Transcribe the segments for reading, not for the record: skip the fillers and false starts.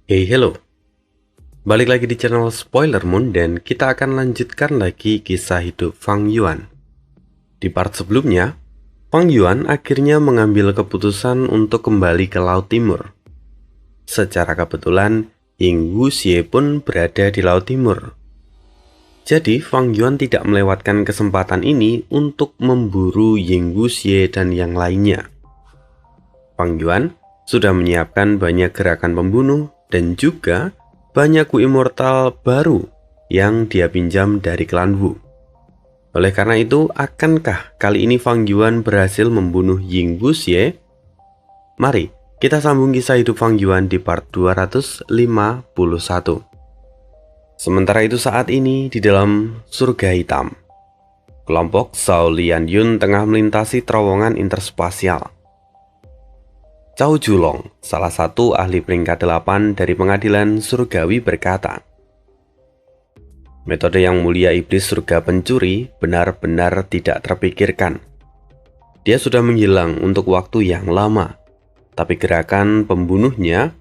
Hey, hello. Balik lagi di channel Spoiler Moon dan kita akan lanjutkan lagi kisah hidup Fang Yuan. Di part sebelumnya, Fang Yuan akhirnya mengambil keputusan untuk kembali ke Laut Timur. Secara kebetulan, Ying Wuxie pun berada di Laut Timur. Jadi, Fang Yuan tidak melewatkan kesempatan ini untuk memburu Ying Wuxie dan yang lainnya. Fang Yuan sudah menyiapkan banyak gerakan pembunuh dan juga banyak Wu Immortal baru yang dia pinjam dari klan Wu. Oleh karena itu, akankah kali ini Fang Yuan berhasil membunuh Ying Wuxie? Mari kita sambung kisah hidup Fang Yuan di part 251. Sementara itu saat ini di dalam surga hitam, kelompok Zhao Lianyun tengah melintasi terowongan interspasial. Cao Julong, salah satu ahli peringkat 8 dari pengadilan surgawi berkata, metode yang mulia iblis surga pencuri benar-benar tidak terpikirkan. Dia sudah menghilang untuk waktu yang lama, tapi gerakan pembunuhnya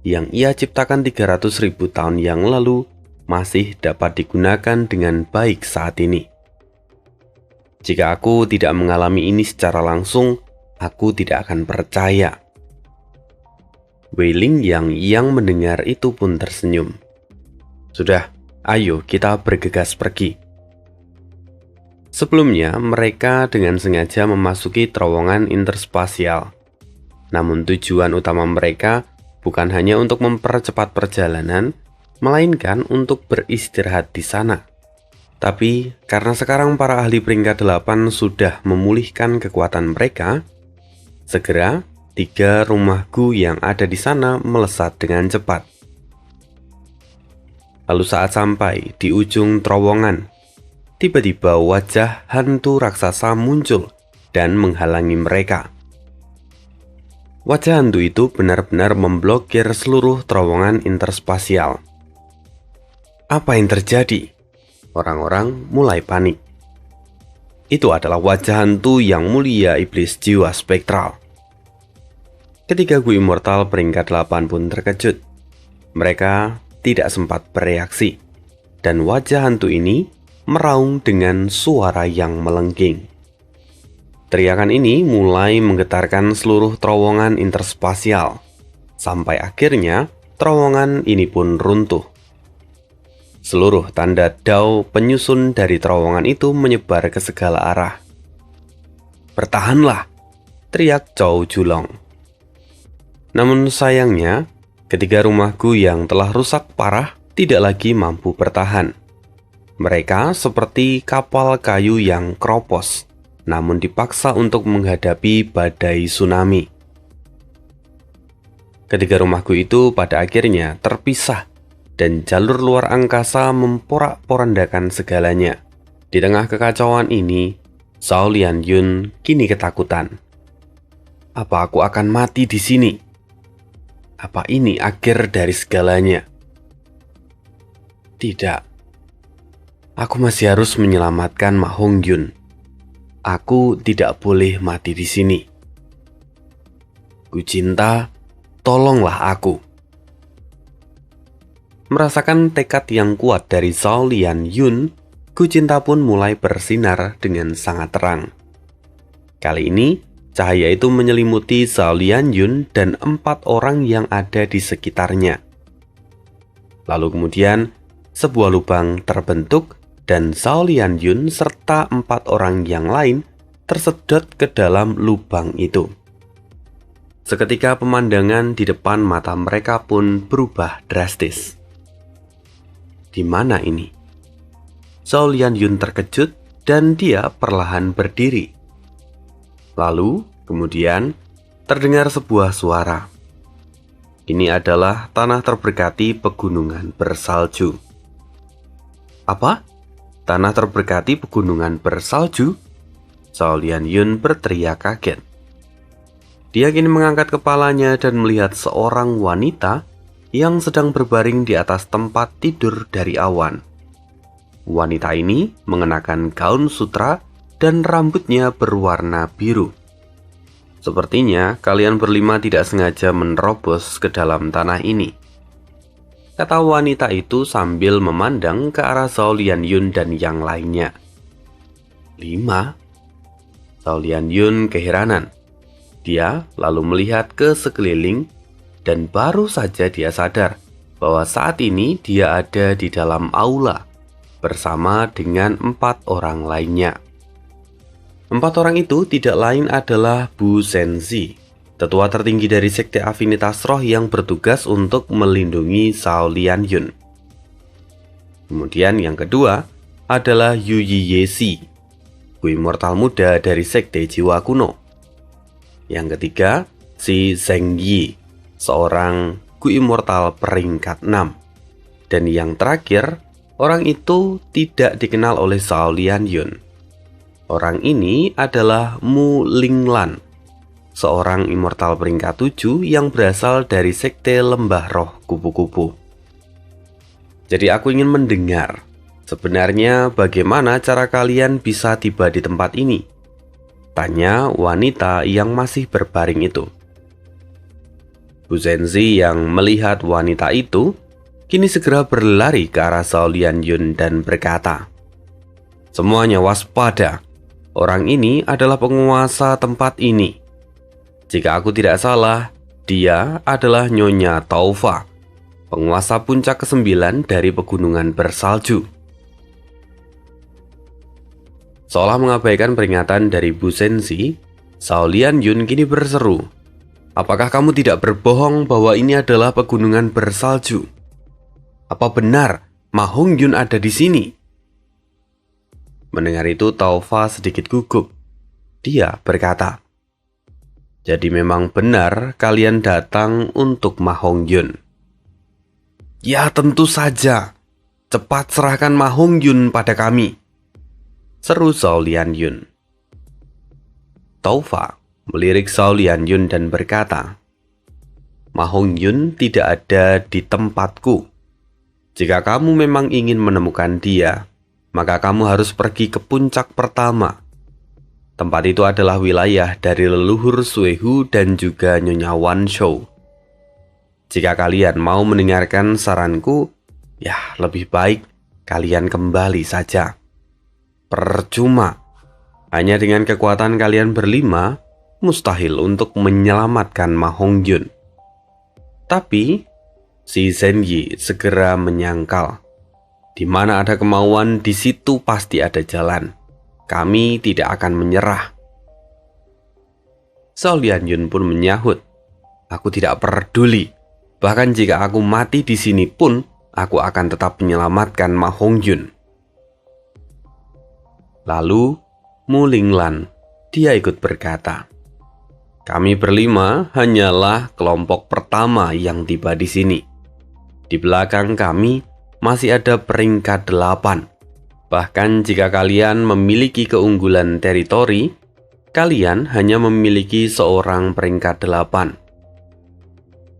yang ia ciptakan 300.000 tahun yang lalu masih dapat digunakan dengan baik saat ini. Jika aku tidak mengalami ini secara langsung, aku tidak akan percaya. Wei Ling yang mendengar itu pun tersenyum. Sudah, ayo kita bergegas pergi. Sebelumnya, mereka dengan sengaja memasuki terowongan interspasial. Namun tujuan utama mereka bukan hanya untuk mempercepat perjalanan, melainkan untuk beristirahat di sana. Tapi, karena sekarang para ahli peringkat 8 sudah memulihkan kekuatan mereka, segera 3 rumah Gu yang ada di sana melesat dengan cepat. Lalu saat sampai di ujung terowongan, tiba-tiba wajah hantu raksasa muncul dan menghalangi mereka. Wajah hantu itu benar-benar memblokir seluruh terowongan interspasial. Apa yang terjadi? Orang-orang mulai panik. Itu adalah wajah hantu yang mulia iblis jiwa spektral. Ketika Gu Immortal peringkat 8 pun terkejut. Mereka tidak sempat bereaksi, dan wajah hantu ini meraung dengan suara yang melengking. Teriakan ini mulai menggetarkan seluruh terowongan interspasial, sampai akhirnya terowongan ini pun runtuh. Seluruh tanda Dao penyusun dari terowongan itu menyebar ke segala arah. "Bertahanlah!" teriak Cao Julong. Namun sayangnya, ketiga rumah Gu yang telah rusak parah tidak lagi mampu bertahan. Mereka seperti kapal kayu yang keropos, namun dipaksa untuk menghadapi badai tsunami. Ketiga rumah Gu itu pada akhirnya terpisah, dan jalur luar angkasa memporak-porandakan segalanya. Di tengah kekacauan ini, Zhao Lianyun kini ketakutan. Apa aku akan mati di sini? Apa ini akhir dari segalanya? Tidak. Aku masih harus menyelamatkan Ma Hongyun. Aku tidak boleh mati di sini. Gu Cinta, tolonglah aku. Merasakan tekad yang kuat dari Zhao Lianyun, Gu Cinta pun mulai bersinar dengan sangat terang. Kali ini, cahaya itu menyelimuti Zhao Lianyun dan 4 orang yang ada di sekitarnya. Lalu kemudian, sebuah lubang terbentuk dan Zhao Lianyun serta 4 orang yang lain tersedot ke dalam lubang itu. Seketika pemandangan di depan mata mereka pun berubah drastis. Di mana ini? Zhao Lianyun terkejut dan dia perlahan berdiri. Lalu, kemudian, terdengar sebuah suara. Ini adalah tanah terberkati pegunungan bersalju. Apa? Tanah terberkati pegunungan bersalju? Zhao Lianyun berteriak kaget. Dia kini mengangkat kepalanya dan melihat seorang wanita yang sedang berbaring di atas tempat tidur dari awan. Wanita ini mengenakan gaun sutra dan rambutnya berwarna biru. Sepertinya kalian berlima tidak sengaja menerobos ke dalam tanah ini. kata wanita itu sambil memandang ke arah Zhao Lianyun dan yang lainnya. 5. Zhao Lianyun keheranan. Dia lalu melihat ke sekeliling dan baru saja dia sadar bahwa saat ini dia ada di dalam aula bersama dengan 4 orang lainnya. 4 orang itu tidak lain adalah Bu Zhenzi, tetua tertinggi dari sekte afinitas roh yang bertugas untuk melindungi Zhao Lianyun. Kemudian yang kedua adalah Yu Yiyesi, Gu Immortal muda dari sekte jiwa kuno. Yang ketiga, si Zheng Yi, seorang Gu Immortal peringkat 6. Dan yang terakhir, orang itu tidak dikenal oleh Zhao Lianyun. Orang ini adalah Mu Linglan, seorang immortal peringkat 7 yang berasal dari sekte lembah roh kupu-kupu. Jadi aku ingin mendengar, sebenarnya bagaimana cara kalian bisa tiba di tempat ini? Tanya wanita yang masih berbaring itu. Bu Zhenzi yang melihat wanita itu, kini segera berlari ke arah Zhao Lianyun dan berkata, "Semuanya waspada, orang ini adalah penguasa tempat ini. Jika aku tidak salah, dia adalah Nyonya Taufa, penguasa puncak ke-9 dari pegunungan bersalju." Seolah mengabaikan peringatan dari Bu Zhenzi, Zhao Lianyun kini berseru, "Apakah kamu tidak berbohong bahwa ini adalah pegunungan bersalju? Apa benar Ma Hongyun ada di sini?" Mendengar itu, Taufa sedikit gugup. Dia berkata, "Jadi memang benar kalian datang untuk Ma Hongyun?" "Ya tentu saja. Cepat serahkan Ma Hongyun pada kami," seru Zhao Lianyun. Taufa melirik Zhao Lianyun dan berkata, "Ma Hongyun tidak ada di tempatku. Jika kamu memang ingin menemukan dia, maka kamu harus pergi ke puncak pertama. Tempat itu adalah wilayah dari leluhur Suehu dan juga Nyonya Wan Shou. Jika kalian mau mendengarkan saranku, ya lebih baik kalian kembali saja. Percuma, hanya dengan kekuatan kalian berlima, mustahil untuk menyelamatkan Ma Hongyun." Tapi si Zhen Yi segera menyangkal, "Di mana ada kemauan, di situ pasti ada jalan. Kami tidak akan menyerah." Zhao Lianyun pun menyahut, "Aku tidak peduli. Bahkan jika aku mati di sini pun, aku akan tetap menyelamatkan Ma Hongyun." Lalu Mu Linglan, dia ikut berkata, "Kami berlima hanyalah kelompok pertama yang tiba di sini. Di belakang kami masih ada peringkat 8. Bahkan jika kalian memiliki keunggulan teritori, kalian hanya memiliki seorang peringkat 8.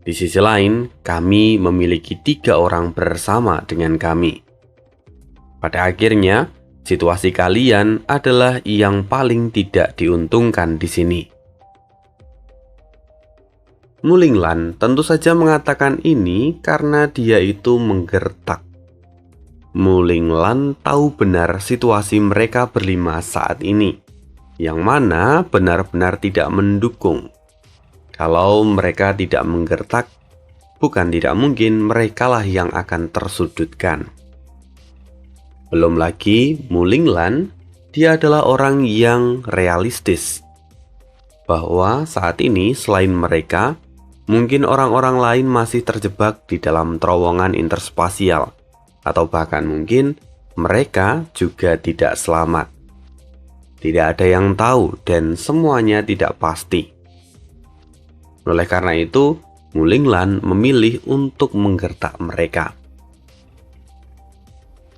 Di sisi lain, kami memiliki 3 orang bersama dengan kami. Pada akhirnya, situasi kalian adalah yang paling tidak diuntungkan di sini." Mu Linglan tentu saja mengatakan ini karena dia itu menggertak. Mu Linglan tahu benar situasi mereka berlima saat ini, yang mana benar-benar tidak mendukung. Kalau mereka tidak menggertak, bukan tidak mungkin merekalah yang akan tersudutkan. Belum lagi Mu Linglan, dia adalah orang yang realistis, bahwa saat ini selain mereka, mungkin orang-orang lain masih terjebak di dalam terowongan interspasial, atau bahkan mungkin mereka juga tidak selamat. Tidak ada yang tahu dan semuanya tidak pasti. Oleh karena itu, Mu Linglan memilih untuk menggertak mereka.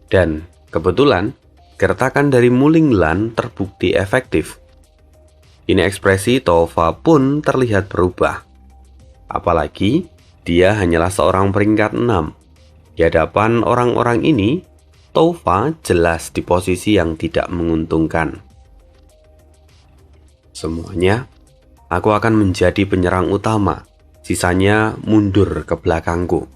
Dan kebetulan, gertakan dari Mu Linglan terbukti efektif. Ini ekspresi Taufa pun terlihat berubah. Apalagi, dia hanyalah seorang peringkat 6. Di hadapan orang-orang ini, Taufa jelas di posisi yang tidak menguntungkan. "Semuanya, aku akan menjadi penyerang utama, sisanya mundur ke belakangku,"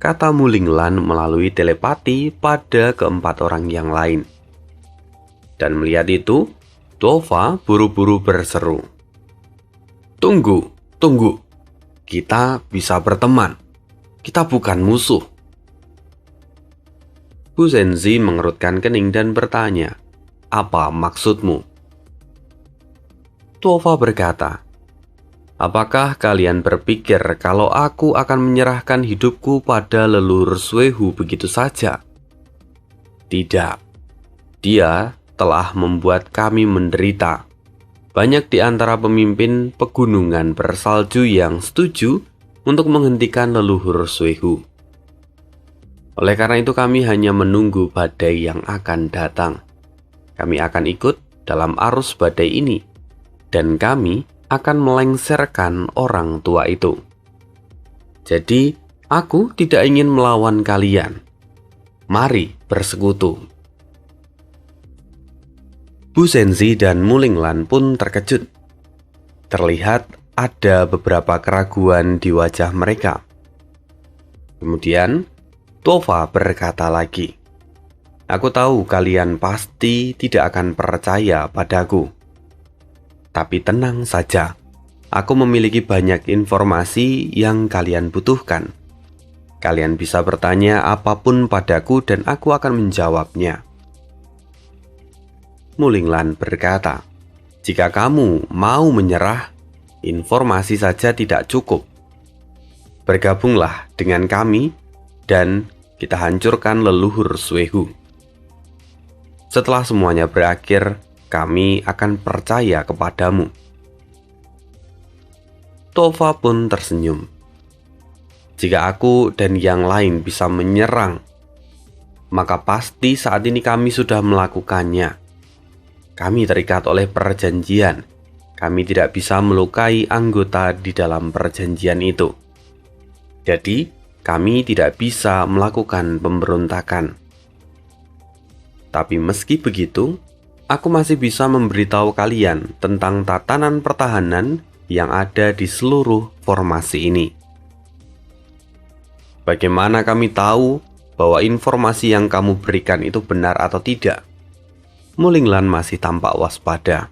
kata Mulinglan melalui telepati pada keempat orang yang lain. Dan melihat itu, Tuofa buru-buru berseru, "Tunggu, tunggu. Kita bisa berteman. Kita bukan musuh." Bu Zenzi mengerutkan kening dan bertanya, "Apa maksudmu?" Tuofa berkata, "Apakah kalian berpikir kalau aku akan menyerahkan hidupku pada leluhur Suehu begitu saja? Tidak. Dia telah membuat kami menderita. Banyak di antara pemimpin pegunungan bersalju yang setuju untuk menghentikan leluhur Suehu. Oleh karena itu kami hanya menunggu badai yang akan datang. Kami akan ikut dalam arus badai ini, dan kami akan melengsarkan orang tua itu. Jadi, aku tidak ingin melawan kalian. Mari bersekutu." Bu Zenzi dan Mulinglan pun terkejut. Terlihat ada beberapa keraguan di wajah mereka. Kemudian, Tuofa berkata lagi, "Aku tahu kalian pasti tidak akan percaya padaku. Tapi tenang saja, aku memiliki banyak informasi yang kalian butuhkan. Kalian bisa bertanya apapun padaku dan aku akan menjawabnya." Mulinglan berkata, "Jika kamu mau menyerah, informasi saja tidak cukup. Bergabunglah dengan kami dan kita hancurkan leluhur Suehu. Setelah semuanya berakhir, kami akan percaya kepadamu." Tuofa pun tersenyum. "Jika aku dan yang lain bisa menyerang, maka pasti saat ini kami sudah melakukannya. Kami terikat oleh perjanjian. Kami tidak bisa melukai anggota di dalam perjanjian itu. Jadi, kami tidak bisa melakukan pemberontakan. Tapi meski begitu, aku masih bisa memberitahu kalian tentang tatanan pertahanan yang ada di seluruh formasi ini." "Bagaimana kami tahu bahwa informasi yang kamu berikan itu benar atau tidak?" Mulinglan masih tampak waspada.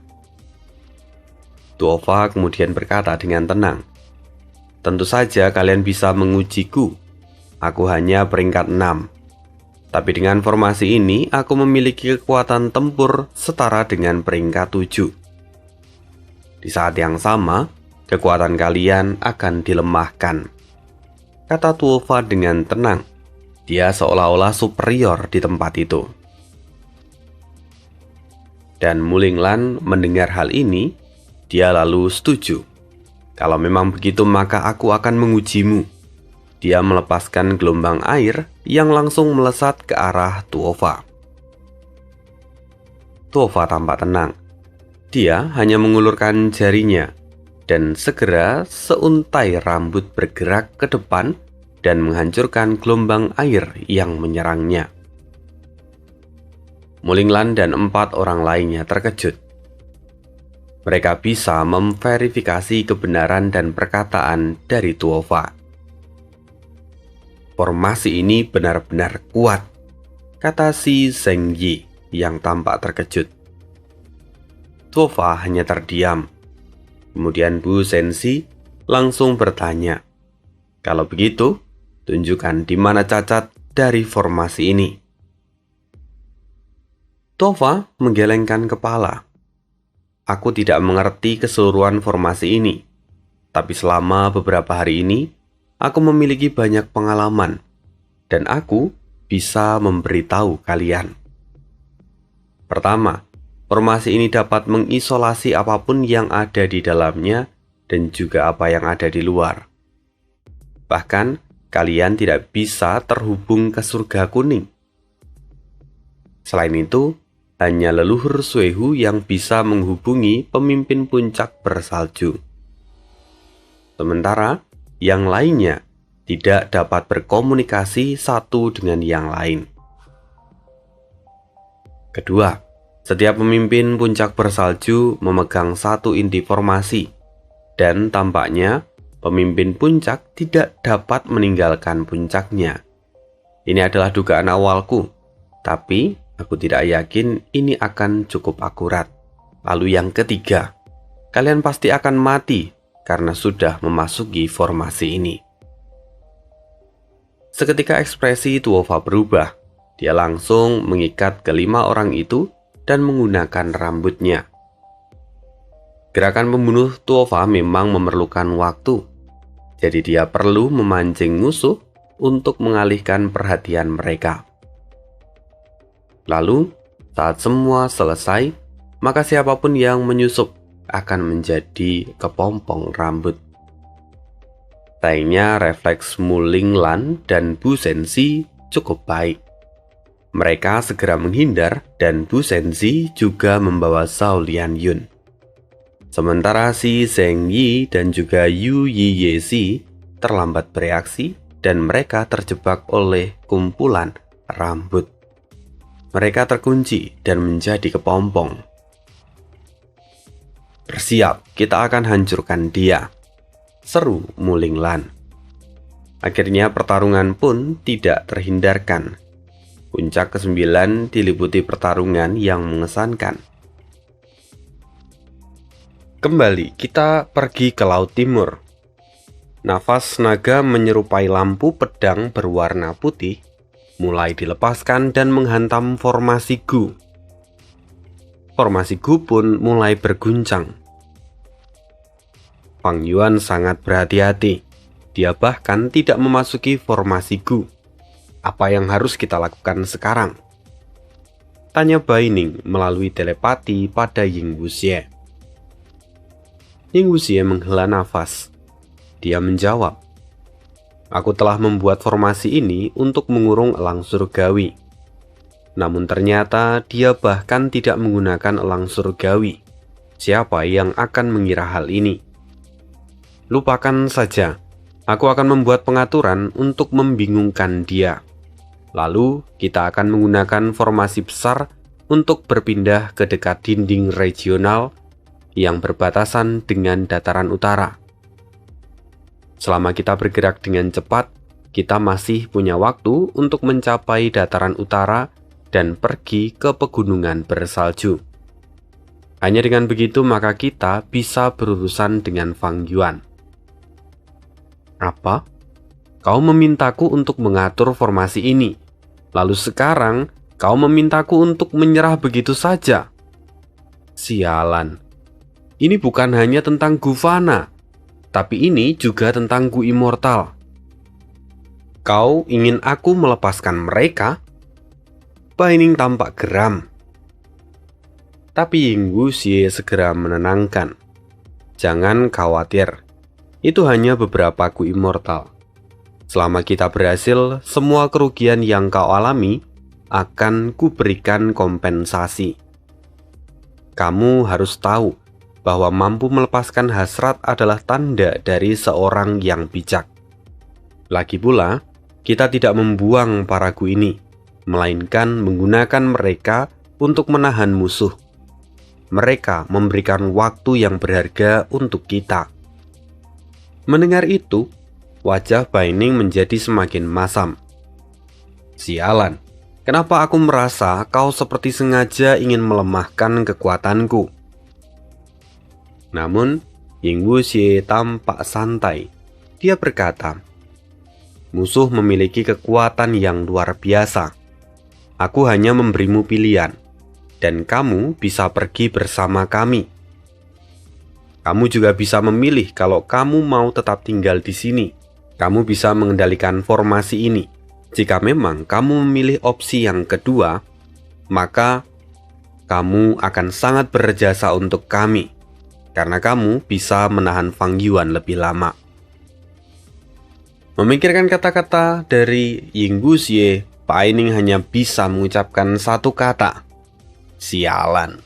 Tuofa kemudian berkata dengan tenang, "Tentu saja kalian bisa mengujiku. Aku hanya peringkat 6. Tapi dengan formasi ini, aku memiliki kekuatan tempur setara dengan peringkat 7. Di saat yang sama, kekuatan kalian akan dilemahkan," kata Tuofa dengan tenang. Dia seolah-olah superior di tempat itu. Dan Mulinglan mendengar hal ini, dia lalu setuju. "Kalau memang begitu, maka aku akan mengujimu." Dia melepaskan gelombang air yang langsung melesat ke arah Tuofa. Tuofa tampak tenang. Dia hanya mengulurkan jarinya, dan segera seuntai rambut bergerak ke depan dan menghancurkan gelombang air yang menyerangnya. Mulinglan dan 4 orang lainnya terkejut. Mereka bisa memverifikasi kebenaran dan perkataan dari Tuofa. "Formasi ini benar-benar kuat," kata si Zhengyi yang tampak terkejut. Tuofa hanya terdiam. Kemudian Bu Zenzi langsung bertanya, "Kalau begitu, tunjukkan di mana cacat dari formasi ini." Tuofa menggelengkan kepala. "Aku tidak mengerti keseluruhan formasi ini, tapi selama beberapa hari ini, aku memiliki banyak pengalaman, dan aku bisa memberitahu kalian. Pertama, formasi ini dapat mengisolasi apapun yang ada di dalamnya dan juga apa yang ada di luar. Bahkan, kalian tidak bisa terhubung ke surga kuning. Selain itu, hanya leluhur Suehu yang bisa menghubungi pemimpin puncak bersalju. Sementara, yang lainnya tidak dapat berkomunikasi satu dengan yang lain. Kedua, setiap pemimpin puncak bersalju memegang satu inti formasi, dan tampaknya pemimpin puncak tidak dapat meninggalkan puncaknya. Ini adalah dugaan awalku, tapi aku tidak yakin ini akan cukup akurat. Lalu yang ketiga, kalian pasti akan mati karena sudah memasuki formasi ini. Seketika ekspresi Tuova berubah. Dia langsung mengikat kelima orang itu dan menggunakan rambutnya. Gerakan membunuh Tuova memang memerlukan waktu. Jadi dia perlu memancing musuh untuk mengalihkan perhatian mereka. Lalu, saat semua selesai, maka siapapun yang menyusup akan menjadi kepompong rambut. Sayangnya refleks Mu Linglan dan Bu Senzi cukup baik. Mereka segera menghindar dan Bu Senzi juga membawa Zhao Lianyun. Sementara si Zheng Yi dan juga Yu Yiyesi terlambat bereaksi dan mereka terjebak oleh kumpulan rambut. Mereka terkunci dan menjadi kepompong. Bersiap, kita akan hancurkan dia, seru Mu Linglan. Akhirnya pertarungan pun tidak terhindarkan. Puncak ke-9 diliputi pertarungan yang mengesankan. Kembali, kita pergi ke Laut Timur. Nafas naga menyerupai lampu pedang berwarna putih mulai dilepaskan dan menghantam formasi Gu. Formasi Gu pun mulai berguncang. Fang Yuan sangat berhati-hati. Dia bahkan tidak memasuki formasi Gu. Apa yang harus kita lakukan sekarang? Tanya Bai Ning melalui telepati pada Ying Wuxie. Ying Wuxie menghela nafas. Dia menjawab, "Aku telah membuat formasi ini untuk mengurung elang surgawi." Namun ternyata dia bahkan tidak menggunakan elang surgawi. Siapa yang akan mengira hal ini? Lupakan saja. Aku akan membuat pengaturan untuk membingungkan dia. Lalu, kita akan menggunakan formasi besar untuk berpindah ke dekat dinding regional yang berbatasan dengan dataran utara. Selama kita bergerak dengan cepat, kita masih punya waktu untuk mencapai dataran utara dan pergi ke pegunungan bersalju. Hanya dengan begitu maka kita bisa berurusan dengan Fang Yuan. Apa? Kau memintaku untuk mengatur formasi ini. Lalu sekarang, kau memintaku untuk menyerah begitu saja. Sialan. Ini bukan hanya tentang Gufana, tapi ini juga tentang Gu Immortal. Kau ingin aku melepaskan mereka? Bai Ning tampak geram. Tapi Ying Wuxie segera menenangkan. Jangan khawatir. Itu hanya beberapa Gu Immortal. Selama kita berhasil, semua kerugian yang kau alami akan kuberikan kompensasi. Kamu harus tahu bahwa mampu melepaskan hasrat adalah tanda dari seorang yang bijak. Lagi pula, kita tidak membuang para Gu ini, melainkan menggunakan mereka untuk menahan musuh. Mereka memberikan waktu yang berharga untuk kita. Mendengar itu, wajah Bai Ning menjadi semakin masam. Sialan, kenapa aku merasa kau seperti sengaja ingin melemahkan kekuatanku? Namun, Ying Wuxie tampak santai. Dia berkata, musuh memiliki kekuatan yang luar biasa. Aku hanya memberimu pilihan, dan kamu bisa pergi bersama kami. Kamu juga bisa memilih kalau kamu mau tetap tinggal di sini. Kamu bisa mengendalikan formasi ini. Jika memang kamu memilih opsi yang kedua, maka kamu akan sangat berjasa untuk kami, karena kamu bisa menahan Fang Yuan lebih lama. Memikirkan kata-kata dari Ying Wuxie, Bai Ning hanya bisa mengucapkan satu kata, sialan.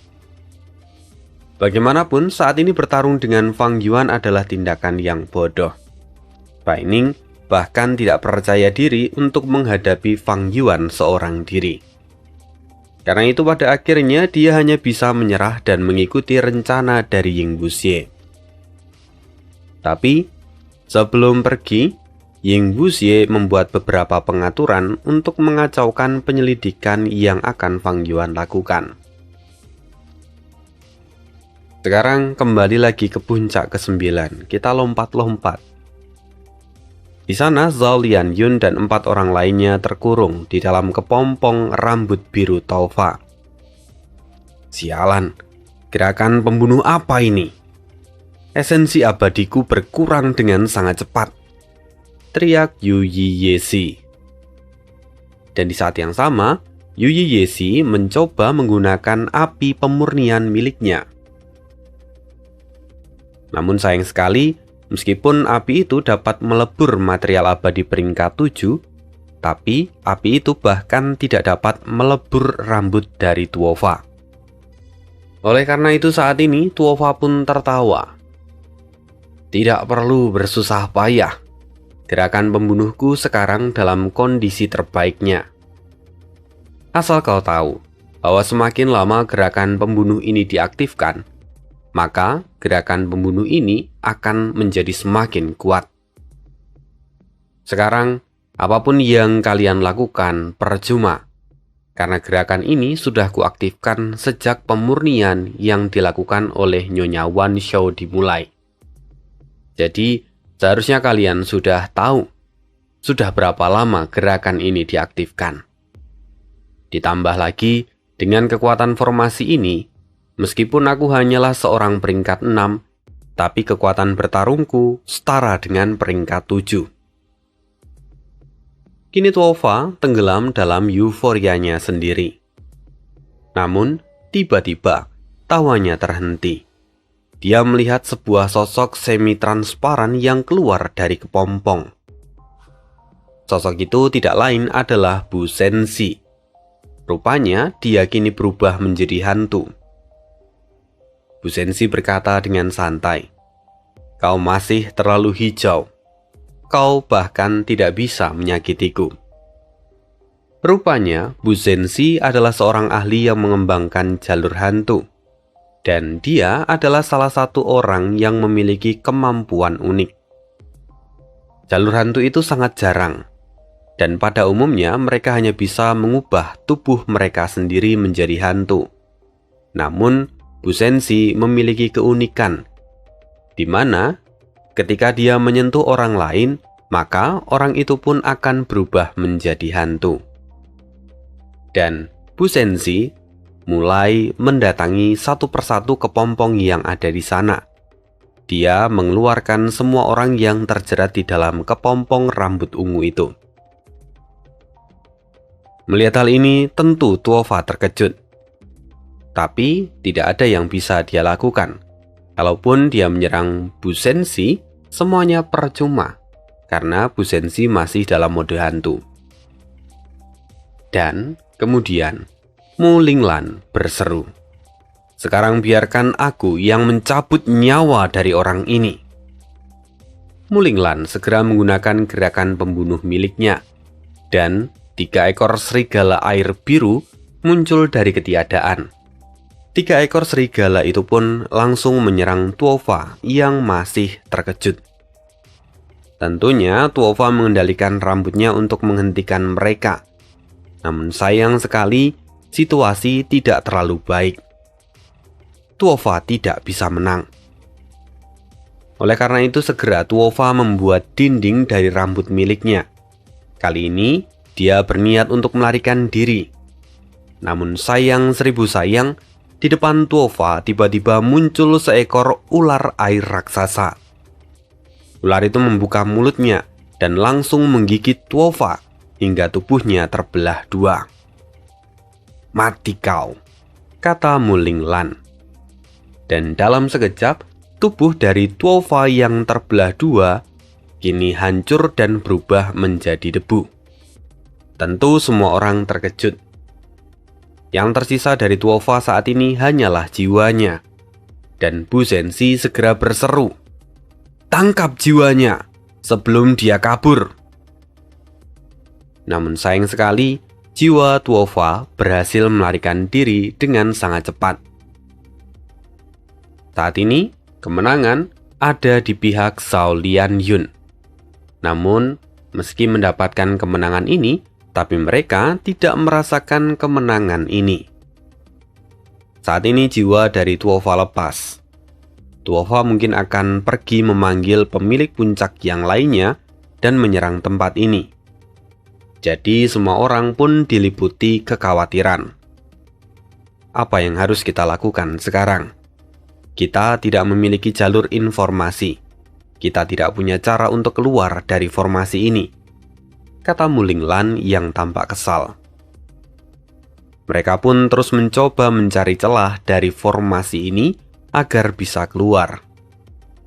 Bagaimanapun, saat ini bertarung dengan Fang Yuan adalah tindakan yang bodoh. Bai Ning bahkan tidak percaya diri untuk menghadapi Fang Yuan seorang diri. Karena itu pada akhirnya dia hanya bisa menyerah dan mengikuti rencana dari Ying Wuxie. Tapi sebelum pergi, Ying Wuxie membuat beberapa pengaturan untuk mengacaukan penyelidikan yang akan Fang Yuan lakukan. Sekarang kembali lagi ke puncak ke-9, kita lompat-lompat. Di sana Zhao Lianyun dan 4 orang lainnya terkurung di dalam kepompong rambut biru Taufa. Sialan, gerakan pembunuh apa ini? Esensi abadiku berkurang dengan sangat cepat, teriak Yu Yiyesi. Dan di saat yang sama, Yu Yiyesi mencoba menggunakan api pemurnian miliknya. Namun sayang sekali, meskipun api itu dapat melebur material abadi peringkat 7, tapi api itu bahkan tidak dapat melebur rambut dari Tuofa. Oleh karena itu saat ini Tuofa pun tertawa. Tidak perlu bersusah payah. Gerakan pembunuhku sekarang dalam kondisi terbaiknya. Asal kau tahu bahwa semakin lama gerakan pembunuh ini diaktifkan, maka gerakan pembunuh ini akan menjadi semakin kuat. Sekarang, apapun yang kalian lakukan percuma, karena gerakan ini sudah kuaktifkan sejak pemurnian yang dilakukan oleh Nyonya Wan Shou dimulai. Jadi, seharusnya kalian sudah tahu sudah berapa lama gerakan ini diaktifkan. Ditambah lagi, dengan kekuatan formasi ini, meskipun aku hanyalah seorang peringkat 6, tapi kekuatan bertarungku setara dengan peringkat 7. Kini Tuofa tenggelam dalam euforianya sendiri. Namun, tiba-tiba tawanya terhenti. Dia melihat sebuah sosok semi-transparan yang keluar dari kepompong. Sosok itu tidak lain adalah Bu Sensi. Rupanya dia kini berubah menjadi hantu. Bu Sensi berkata dengan santai, "Kau masih terlalu hijau. Kau bahkan tidak bisa menyakitiku." Rupanya Bu Sensi adalah seorang ahli yang mengembangkan jalur hantu. Dan dia adalah salah satu orang yang memiliki kemampuan unik. Jalur hantu itu sangat jarang, dan pada umumnya mereka hanya bisa mengubah tubuh mereka sendiri menjadi hantu. Namun, Bu Sensi memiliki keunikan, di mana ketika dia menyentuh orang lain, maka orang itu pun akan berubah menjadi hantu. Dan Bu Sensi mulai mendatangi satu persatu kepompong yang ada di sana. Dia mengeluarkan semua orang yang terjerat di dalam kepompong rambut ungu itu. Melihat hal ini, tentu Tuofa terkejut. Tapi tidak ada yang bisa dia lakukan. Kalaupun dia menyerang Bu Sensi, semuanya percuma, karena Bu Sensi masih dalam mode hantu. Dan kemudian Mu Linglan berseru, "Sekarang biarkan aku yang mencabut nyawa dari orang ini." Mu Linglan segera menggunakan gerakan pembunuh miliknya, dan 3 ekor serigala air biru muncul dari ketiadaan. 3 ekor serigala itu pun langsung menyerang Tuofa yang masih terkejut. Tentunya Tuofa mengendalikan rambutnya untuk menghentikan mereka. Namun sayang sekali, situasi tidak terlalu baik. Tuofa tidak bisa menang. Oleh karena itu segera Tuofa membuat dinding dari rambut miliknya. Kali ini dia berniat untuk melarikan diri. Namun sayang seribu sayang, di depan Tuofa tiba-tiba muncul seekor ular air raksasa. Ular itu membuka mulutnya dan langsung menggigit Tuofa hingga tubuhnya terbelah 2. "Mati kau," kata Mu Linglan. Dan dalam sekejap, tubuh dari Tuofa yang terbelah 2 kini hancur dan berubah menjadi debu. Tentu semua orang terkejut. Yang tersisa dari Tuofa saat ini hanyalah jiwanya. Dan Bu Sensi segera berseru, "Tangkap jiwanya sebelum dia kabur." Namun sayang sekali, jiwa Tuofa berhasil melarikan diri dengan sangat cepat. Saat ini, kemenangan ada di pihak Zhao Lianyun. Namun, Meski mendapatkan kemenangan ini, tapi mereka tidak merasakan kemenangan ini. Saat ini jiwa dari Tuova lepas. Tuova mungkin akan pergi memanggil pemilik puncak yang lainnya dan menyerang tempat ini. Jadi semua orang pun diliputi kekhawatiran. Apa yang harus kita lakukan sekarang? Kita tidak memiliki jalur informasi. Kita tidak punya cara untuk keluar dari formasi ini, kata Muling Lan yang tampak kesal. Mereka pun terus mencoba mencari celah dari formasi ini agar bisa keluar.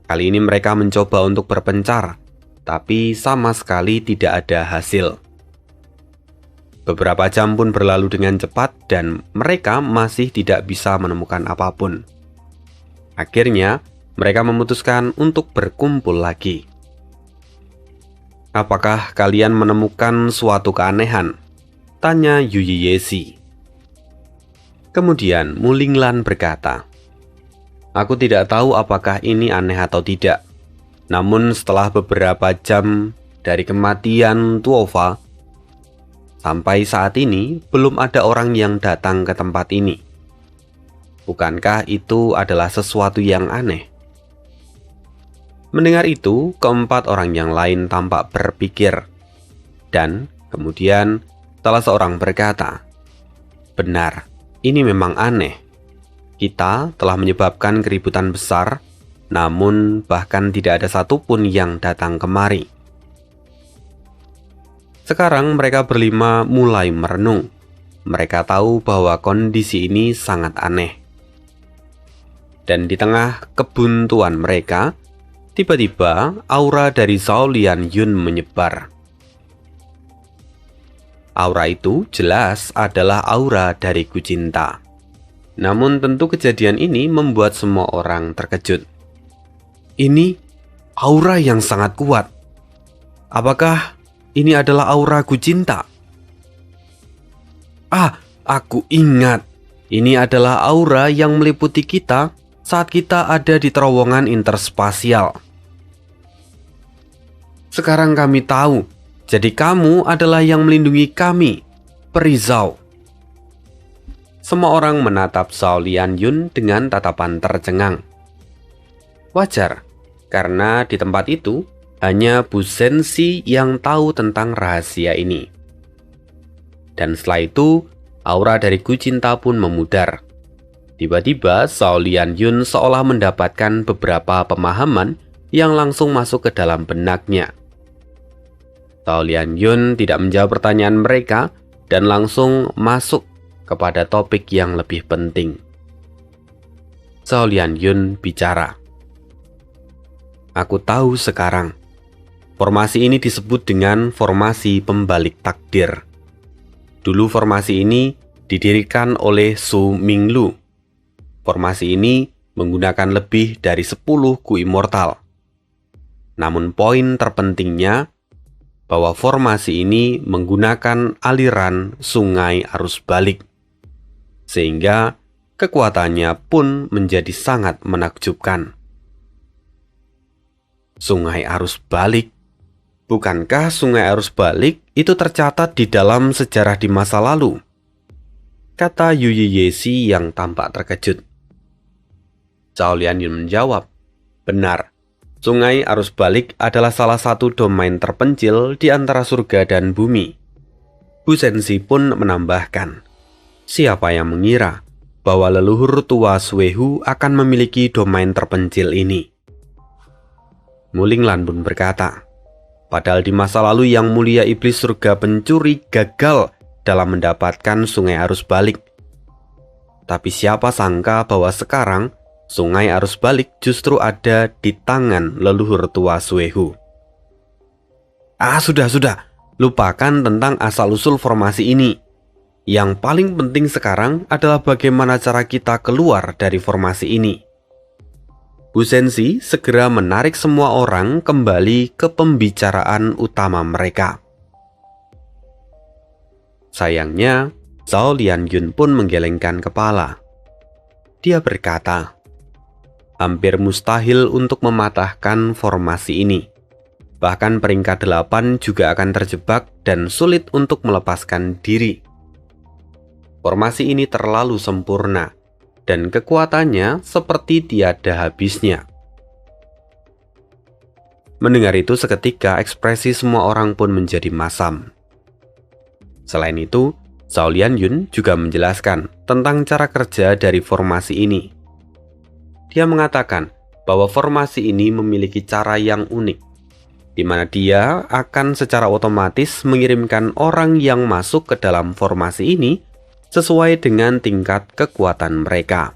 Kali ini mereka mencoba untuk berpencar, tapi sama sekali tidak ada hasil. Beberapa jam pun berlalu dengan cepat dan mereka masih tidak bisa menemukan apapun. Akhirnya, mereka memutuskan untuk berkumpul lagi. "Apakah kalian menemukan suatu keanehan?" tanya Yuyi Yesi. Kemudian Muling Lan berkata, "Aku tidak tahu apakah ini aneh atau tidak. Namun setelah beberapa jam dari kematian Tuova, sampai saat ini belum ada orang yang datang ke tempat ini. Bukankah itu adalah sesuatu yang aneh?" Mendengar itu, keempat orang yang lain tampak berpikir. Dan kemudian salah seorang berkata, "Benar, ini memang aneh. Kita telah menyebabkan keributan besar, namun bahkan tidak ada satupun yang datang kemari." Sekarang mereka berlima mulai merenung. Mereka tahu bahwa kondisi ini sangat aneh. Dan di tengah kebuntuan mereka, tiba-tiba aura dari Zhao Lianyun menyebar. Aura itu jelas adalah aura dari Kucinta. Namun tentu kejadian ini membuat semua orang terkejut. Ini aura yang sangat kuat. Apakah ini adalah aura Kucinta? Aku ingat. Ini adalah aura yang meliputi kita saat kita ada di terowongan interspasial. Sekarang kami tahu, jadi kamu adalah yang melindungi kami, Peri Zhao. Semua orang menatap Zhao Lianyun dengan tatapan tercengang. Wajar, karena di tempat itu hanya Bu Sensi yang tahu tentang rahasia ini. Dan setelah itu, aura dari Kucinta pun memudar. Tiba-tiba Zhao Lianyun seolah mendapatkan beberapa pemahaman yang langsung masuk ke dalam benaknya. Zhao Lianyun tidak menjawab pertanyaan mereka dan langsung masuk kepada topik yang lebih penting. Zhao Lianyun bicara, "Aku tahu sekarang. Formasi ini disebut dengan formasi pembalik takdir. Dulu formasi ini didirikan oleh Su Minglu. Formasi ini menggunakan lebih dari 10 Ku Immortal. Namun poin terpentingnya bahwa formasi ini menggunakan aliran sungai arus balik, sehingga kekuatannya pun menjadi sangat menakjubkan." Sungai arus balik? Bukankah sungai arus balik itu tercatat di dalam sejarah di masa lalu? Kata Yuyi Yesi yang tampak terkejut. Zhao Lianyun menjawab, "Benar, sungai arus balik adalah salah satu domain terpencil di antara surga dan bumi." Bu Sensi pun menambahkan, "Siapa yang mengira bahwa leluhur tua Suehu akan memiliki domain terpencil ini?" Muling Lan pun berkata, "Padahal di masa lalu yang mulia iblis surga pencuri gagal dalam mendapatkan sungai arus balik. Tapi siapa sangka bahwa sekarang sungai arus balik justru ada di tangan leluhur tua Suehu." Sudah. Lupakan tentang asal-usul formasi ini. Yang paling penting sekarang adalah bagaimana cara kita keluar dari formasi ini. Bu Sensi segera menarik semua orang kembali ke pembicaraan utama mereka. Sayangnya, Zhao Lianyun pun menggelengkan kepala. Dia berkata, "Hampir mustahil untuk mematahkan formasi ini. Bahkan peringkat 8 juga akan terjebak dan sulit untuk melepaskan diri. Formasi ini terlalu sempurna, dan kekuatannya seperti tiada habisnya. Mendengar itu seketika ekspresi semua orang pun menjadi masam. Selain itu, Zhao Lianyun juga menjelaskan tentang cara kerja dari formasi ini. Dia mengatakan bahwa formasi ini memiliki cara yang unik, di mana dia akan secara otomatis mengirimkan orang yang masuk ke dalam formasi ini sesuai dengan tingkat kekuatan mereka.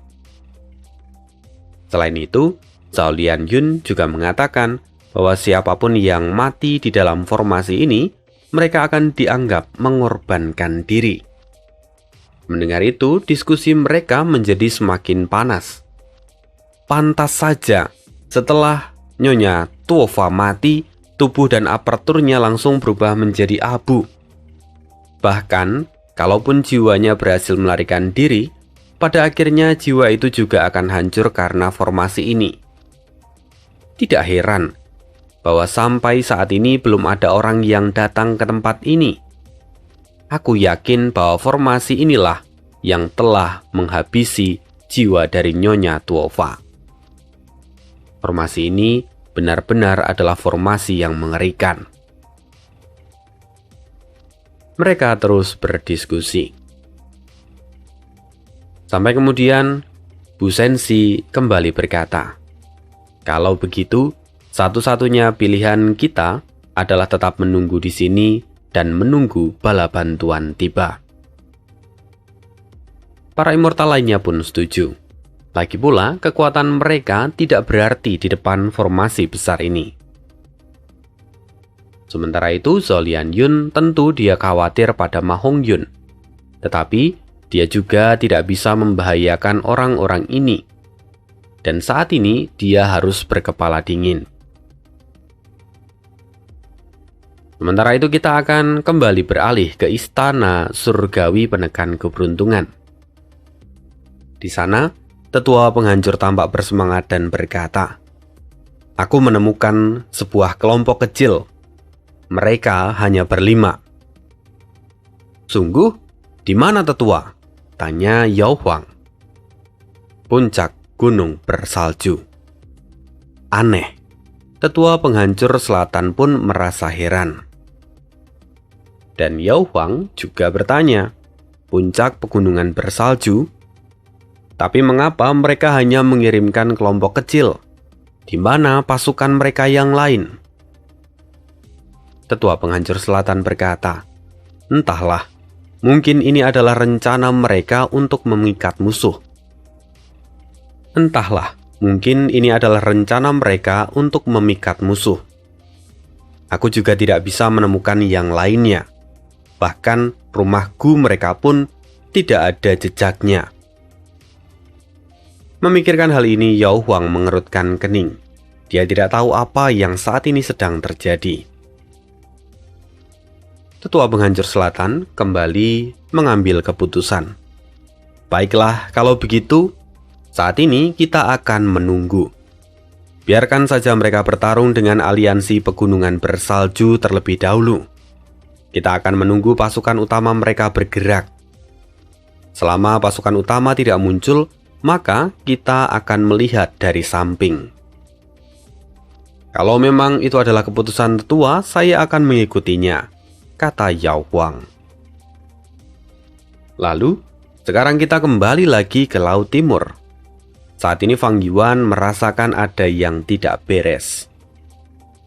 Selain itu, Zhao Lianyun juga mengatakan bahwa siapapun yang mati di dalam formasi ini, mereka akan dianggap mengorbankan diri. Mendengar itu, diskusi mereka menjadi semakin panas. Pantas saja, setelah Nyonya Tuofa mati, tubuh dan aparaturnya langsung berubah menjadi abu. Bahkan, kalaupun jiwanya berhasil melarikan diri, pada akhirnya jiwa itu juga akan hancur karena formasi ini. Tidak heran bahwa sampai saat ini belum ada orang yang datang ke tempat ini. Aku yakin bahwa formasi inilah yang telah menghabisi jiwa dari Nyonya Tuofa. Formasi ini benar-benar adalah formasi yang mengerikan. Mereka terus berdiskusi. Sampai kemudian, Bu Sensi kembali berkata, "Kalau begitu, satu-satunya pilihan kita adalah tetap menunggu di sini dan menunggu bala bantuan tiba." Para immortal lainnya pun setuju. Lagi pula, kekuatan mereka tidak berarti di depan formasi besar ini. Sementara itu, Zhao Lianyun tentu dia khawatir pada Ma Hongyun. Tetapi, dia juga tidak bisa membahayakan orang-orang ini. Dan saat ini, dia harus berkepala dingin. Sementara itu, kita akan kembali beralih ke istana surgawi penekan keberuntungan. Di sana, tetua penghancur tampak bersemangat dan berkata, "Aku menemukan sebuah kelompok kecil. Mereka hanya berlima." "Sungguh? Di mana tetua?" tanya Yao Huang. "Puncak gunung bersalju." Aneh. Tetua penghancur selatan pun merasa heran. Dan Yao Huang juga bertanya, "Puncak pegunungan bersalju? Tapi mengapa mereka hanya mengirimkan kelompok kecil? Di mana pasukan mereka yang lain?" Tetua penghancur selatan berkata, "Entahlah, mungkin ini adalah rencana mereka untuk mengikat musuh." "Entahlah, mungkin ini adalah rencana mereka untuk memikat musuh. Aku juga tidak bisa menemukan yang lainnya. Bahkan rumah Gu mereka pun tidak ada jejaknya." Memikirkan hal ini, Yao Huang mengerutkan kening. Dia tidak tahu apa yang saat ini sedang terjadi. Tetua penghancur selatan kembali mengambil keputusan. "Baiklah, kalau begitu, saat ini kita akan menunggu. Biarkan saja mereka bertarung dengan aliansi pegunungan bersalju terlebih dahulu. Kita akan menunggu pasukan utama mereka bergerak. Selama pasukan utama tidak muncul, maka kita akan melihat dari samping." "Kalau memang itu adalah keputusan tetua, saya akan mengikutinya," kata Yao Huang. Lalu, sekarang kita kembali lagi ke Laut Timur. Saat ini Fang Yuan merasakan ada yang tidak beres.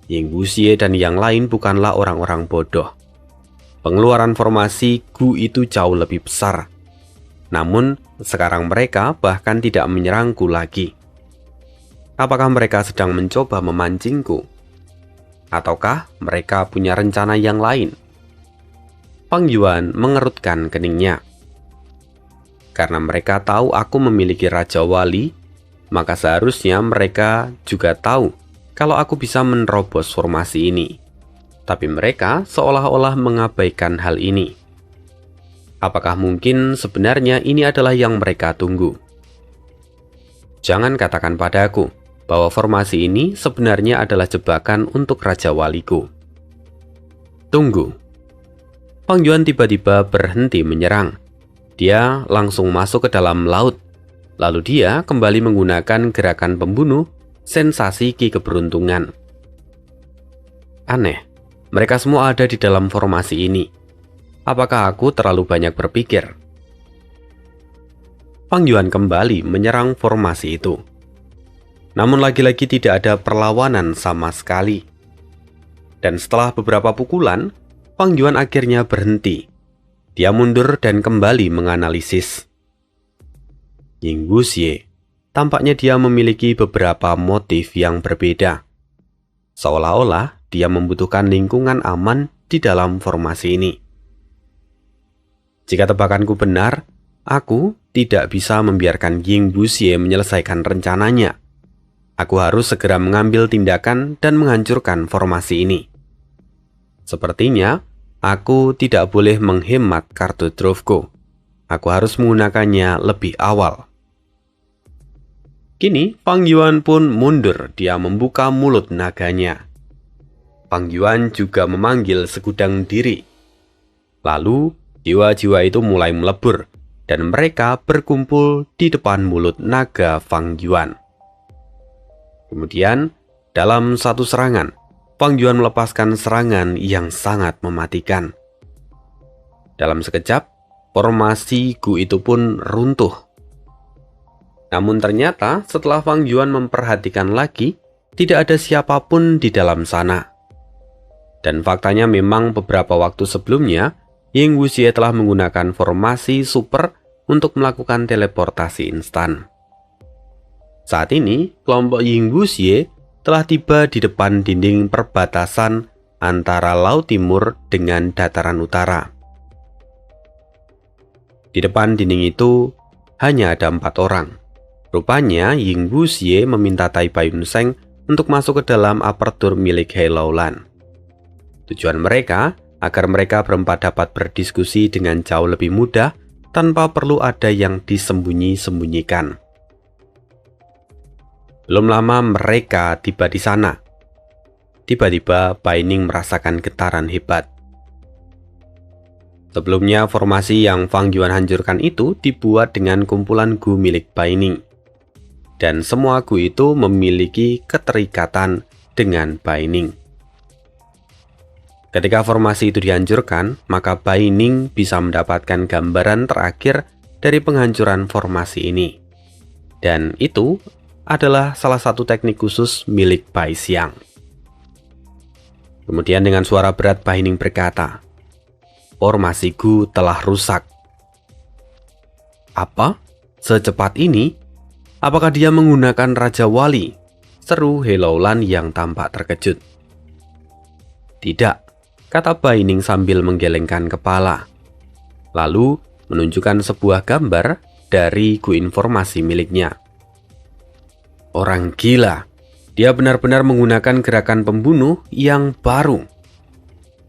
Ying Wuxie dan yang lain bukanlah orang-orang bodoh. Pengeluaran formasi Gu itu jauh lebih besar. Namun, sekarang mereka bahkan tidak menyerangku lagi. Apakah mereka sedang mencoba memancingku? Ataukah mereka punya rencana yang lain? Fang Yuan mengerutkan keningnya. Karena mereka tahu aku memiliki Raja Wali, maka seharusnya mereka juga tahu kalau aku bisa menerobos formasi ini. Tapi mereka seolah-olah mengabaikan hal ini. Apakah mungkin sebenarnya ini adalah yang mereka tunggu? Jangan katakan padaku bahwa formasi ini sebenarnya adalah jebakan untuk Raja Waliku. Tunggu. Fang Yuan tiba-tiba berhenti menyerang. Dia langsung masuk ke dalam laut. Lalu dia kembali menggunakan gerakan pembunuh sensasi Ki keberuntungan. Aneh, mereka semua ada di dalam formasi ini. Apakah aku terlalu banyak berpikir? Fang Yuan kembali menyerang formasi itu. Namun lagi-lagi tidak ada perlawanan sama sekali. Dan setelah beberapa pukulan, Fang Yuan akhirnya berhenti. Dia mundur dan kembali menganalisis. Ying Wuxie, tampaknya dia memiliki beberapa motif yang berbeda. Seolah-olah dia membutuhkan lingkungan aman di dalam formasi ini. Jika tebakanku benar, aku tidak bisa membiarkan Ying Wuxie menyelesaikan rencananya. Aku harus segera mengambil tindakan dan menghancurkan formasi ini. Sepertinya, aku tidak boleh menghemat kartu trufku. Aku harus menggunakannya lebih awal. Kini, Fang Yuan pun mundur. Dia membuka mulut naganya. Fang Yuan juga memanggil segudang diri. Lalu, jiwa-jiwa itu mulai melebur, dan mereka berkumpul di depan mulut naga Fang Yuan. Kemudian, dalam satu serangan, Fang Yuan melepaskan serangan yang sangat mematikan. Dalam sekejap, formasi Gu itu pun runtuh. Namun ternyata setelah Fang Yuan memperhatikan lagi, tidak ada siapapun di dalam sana. Dan faktanya memang beberapa waktu sebelumnya, Ying Wuxie telah menggunakan formasi super untuk melakukan teleportasi instan. Saat ini, kelompok Ying Wuxie telah tiba di depan dinding perbatasan antara Laut Timur dengan Dataran Utara. Di depan dinding itu hanya ada 4 orang. Rupanya Ying Wuxie meminta Tai Baiyun Seng untuk masuk ke dalam apertur milik Hello Lan. Tujuan mereka agar mereka berempat dapat berdiskusi dengan jauh lebih mudah tanpa perlu ada yang disembunyi-sembunyikan. Belum lama mereka tiba di sana. Tiba-tiba Bai Ning merasakan getaran hebat. Sebelumnya formasi yang Fang Yuan hancurkan itu dibuat dengan kumpulan Gu milik Bai Ning. Dan semua Gu itu memiliki keterikatan dengan Bai Ning. Ketika formasi itu dihancurkan, maka Bai Ning bisa mendapatkan gambaran terakhir dari penghancuran formasi ini. Dan itu adalah salah satu teknik khusus milik Bai Xiang. Kemudian dengan suara berat Bai Ning berkata, "Formasi Gu telah rusak." "Apa? Secepat ini? Apakah dia menggunakan Raja Wali?" seru Hello Lan yang tampak terkejut. "Tidak," kata Bai Ning sambil menggelengkan kepala. Lalu menunjukkan sebuah gambar dari Gu informasi miliknya. Orang gila, dia benar-benar menggunakan gerakan pembunuh yang baru.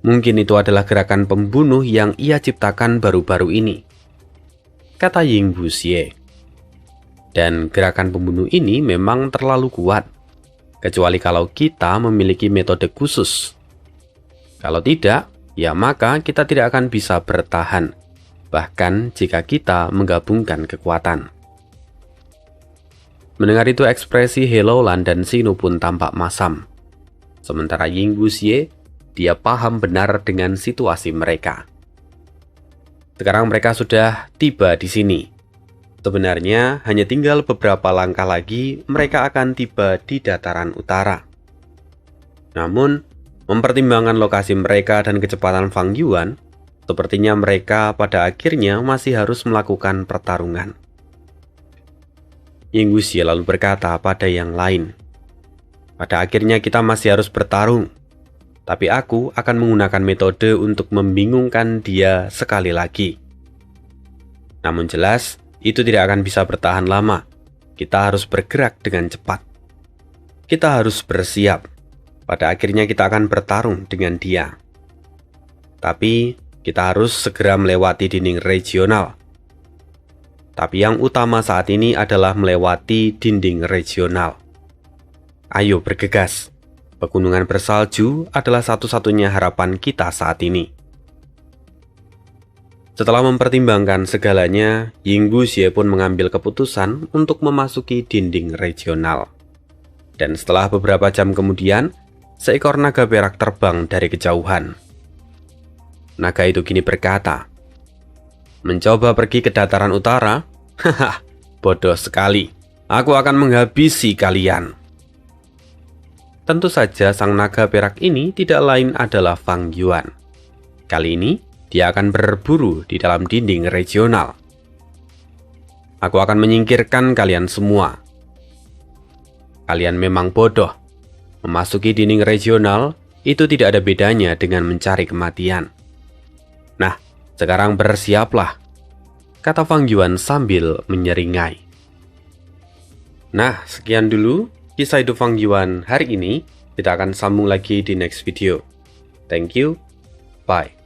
Mungkin itu adalah gerakan pembunuh yang ia ciptakan baru-baru ini, kata Ying Wuxie. Dan gerakan pembunuh ini memang terlalu kuat, kecuali kalau kita memiliki metode khusus. Kalau tidak, ya maka kita tidak akan bisa bertahan, bahkan jika kita menggabungkan kekuatan. Mendengar itu ekspresi Hello Lan dan Xinu pun tampak masam. Sementara Ying Wuxie, dia paham benar dengan situasi mereka. Sekarang mereka sudah tiba di sini. Sebenarnya hanya tinggal beberapa langkah lagi mereka akan tiba di Dataran Utara. Namun, mempertimbangkan lokasi mereka dan kecepatan Fang Yuan, sepertinya mereka pada akhirnya masih harus melakukan pertarungan. Ying Wuxie lalu berkata pada yang lain, "Pada akhirnya kita masih harus bertarung, tapi aku akan menggunakan metode untuk membingungkan dia sekali lagi. Namun jelas, itu tidak akan bisa bertahan lama. Kita harus bergerak dengan cepat. Kita harus bersiap. Pada akhirnya kita akan bertarung dengan dia. Tapi kita harus segera melewati dinding regional. Tapi yang utama saat ini adalah melewati dinding regional. Ayo bergegas. Pegunungan bersalju adalah satu-satunya harapan kita saat ini. Setelah mempertimbangkan segalanya, Yingguxie pun mengambil keputusan untuk memasuki dinding regional. Dan setelah beberapa jam kemudian, seekor naga perak terbang dari kejauhan. Naga itu kini berkata, "Mencoba pergi ke dataran utara? Haha, bodoh sekali. Aku akan menghabisi kalian." Tentu saja sang naga perak ini tidak lain adalah Fang Yuan. Kali ini, dia akan berburu di dalam dinding regional. "Aku akan menyingkirkan kalian semua. Kalian memang bodoh. Memasuki dinding regional itu tidak ada bedanya dengan mencari kematian. Nah, sekarang bersiaplah," kata Fang Yuan sambil menyeringai. Nah, sekian dulu kisah hidup Fang Yuan hari ini. Kita akan sambung lagi di next video. Thank you. Bye.